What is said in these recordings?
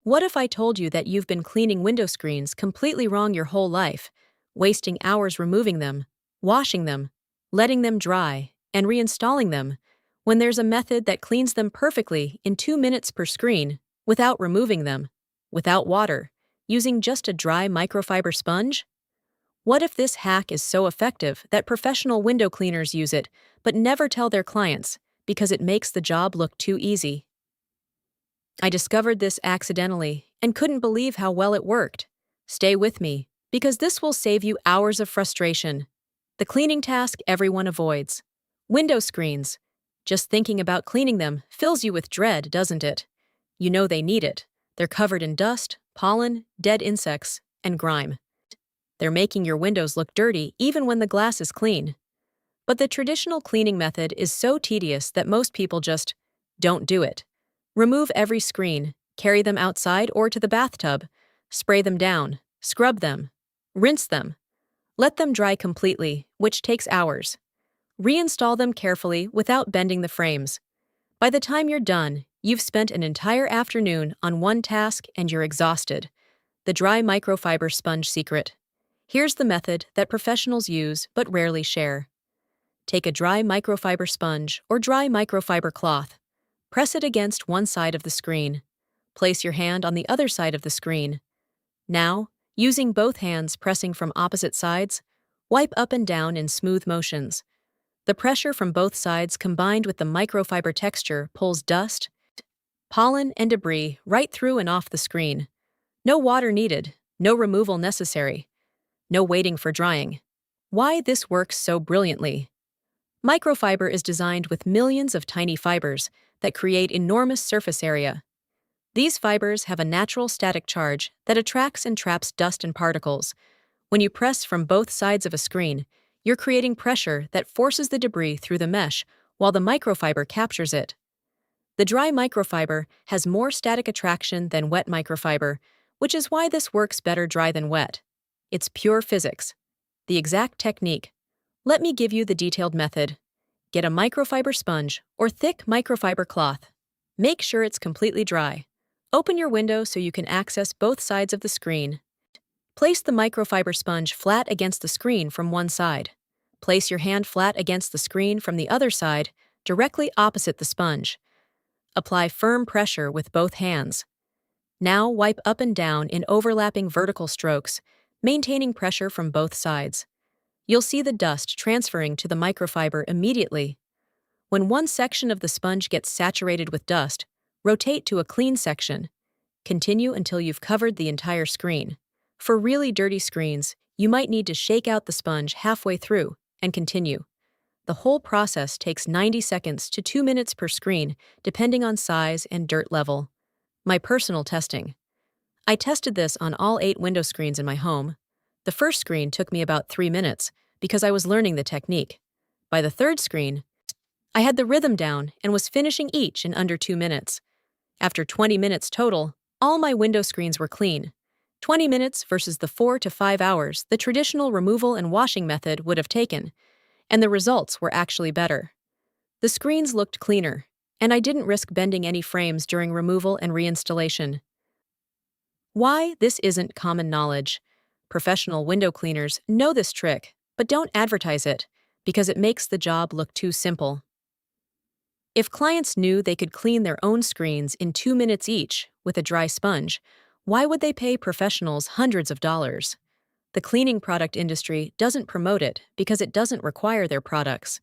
What if I told you that you've been cleaning window screens completely wrong your whole life, wasting hours removing them, washing them, letting them dry, and reinstalling them, when there's a method that cleans them perfectly in 2 minutes per screen, without removing them, without water, using just a dry microfiber sponge? What if this hack is so effective that professional window cleaners use it, but never tell their clients, because it makes the job look too easy? I discovered this accidentally and couldn't believe how well it worked. Stay with me, because this will save you hours of frustration. The cleaning task everyone avoids. Window screens. Just thinking about cleaning them fills you with dread, doesn't it? You know they need it. They're covered in dust, pollen, dead insects, and grime. They're making your windows look dirty even when the glass is clean. But the traditional cleaning method is so tedious that most people just don't do it. Remove every screen, carry them outside or to the bathtub, spray them down, scrub them, rinse them. Let them dry completely, which takes hours. Reinstall them carefully without bending the frames. By the time you're done, you've spent an entire afternoon on one task and you're exhausted. The dry microfiber sponge secret. Here's the method that professionals use but rarely share. Take a dry microfiber sponge or dry microfiber cloth. Press it against one side of the screen. Place your hand on the other side of the screen. Now, using both hands pressing from opposite sides, wipe up and down in smooth motions. The pressure from both sides combined with the microfiber texture pulls dust, pollen, and debris right through and off the screen. No water needed, no removal necessary, no waiting for drying. Why this works so brilliantly? Microfiber is designed with millions of tiny fibers that create enormous surface area. These fibers have a natural static charge that attracts and traps dust and particles. When you press from both sides of a screen, you're creating pressure that forces the debris through the mesh while the microfiber captures it. The dry microfiber has more static attraction than wet microfiber, which is why this works better dry than wet. It's pure physics. The exact technique. Let me give you the detailed method. Get a microfiber sponge or thick microfiber cloth. Make sure it's completely dry. Open your window so you can access both sides of the screen. Place the microfiber sponge flat against the screen from one side. Place your hand flat against the screen from the other side, directly opposite the sponge. Apply firm pressure with both hands. Now wipe up and down in overlapping vertical strokes, maintaining pressure from both sides. You'll see the dust transferring to the microfiber immediately. When one section of the sponge gets saturated with dust, rotate to a clean section. Continue until you've covered the entire screen. For really dirty screens, you might need to shake out the sponge halfway through and continue. The whole process takes 90 seconds to 2 minutes per screen, depending on size and dirt level. My personal testing. I tested this on all 8 window screens in my home. The first screen took me about 3 minutes because I was learning the technique. By the third screen, I had the rhythm down and was finishing each in under 2 minutes. After 20 minutes total, all my window screens were clean. 20 minutes versus the 4 to 5 hours the traditional removal and washing method would have taken, and the results were actually better. The screens looked cleaner, and I didn't risk bending any frames during removal and reinstallation. Why this isn't common knowledge. Professional window cleaners know this trick, but don't advertise it, because it makes the job look too simple. If clients knew they could clean their own screens in 2 minutes each with a dry sponge, why would they pay professionals hundreds of dollars? The cleaning product industry doesn't promote it because it doesn't require their products.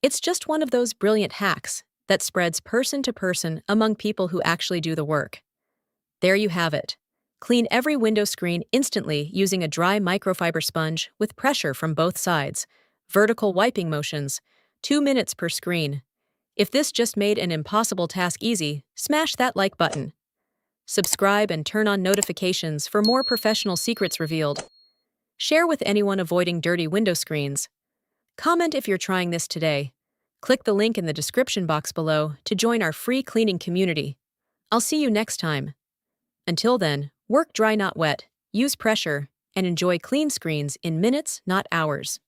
It's just one of those brilliant hacks that spreads person to person among people who actually do the work. There you have it. Clean every window screen instantly using a dry microfiber sponge with pressure from both sides. Vertical wiping motions. 2 minutes per screen. If this just made an impossible task easy, smash that like button. Subscribe and turn on notifications for more professional secrets revealed. Share with anyone avoiding dirty window screens. Comment if you're trying this today. Click the link in the description box below to join our free cleaning community. I'll see you next time. Until then, work dry not wet, use pressure, and enjoy clean screens in minutes, not hours.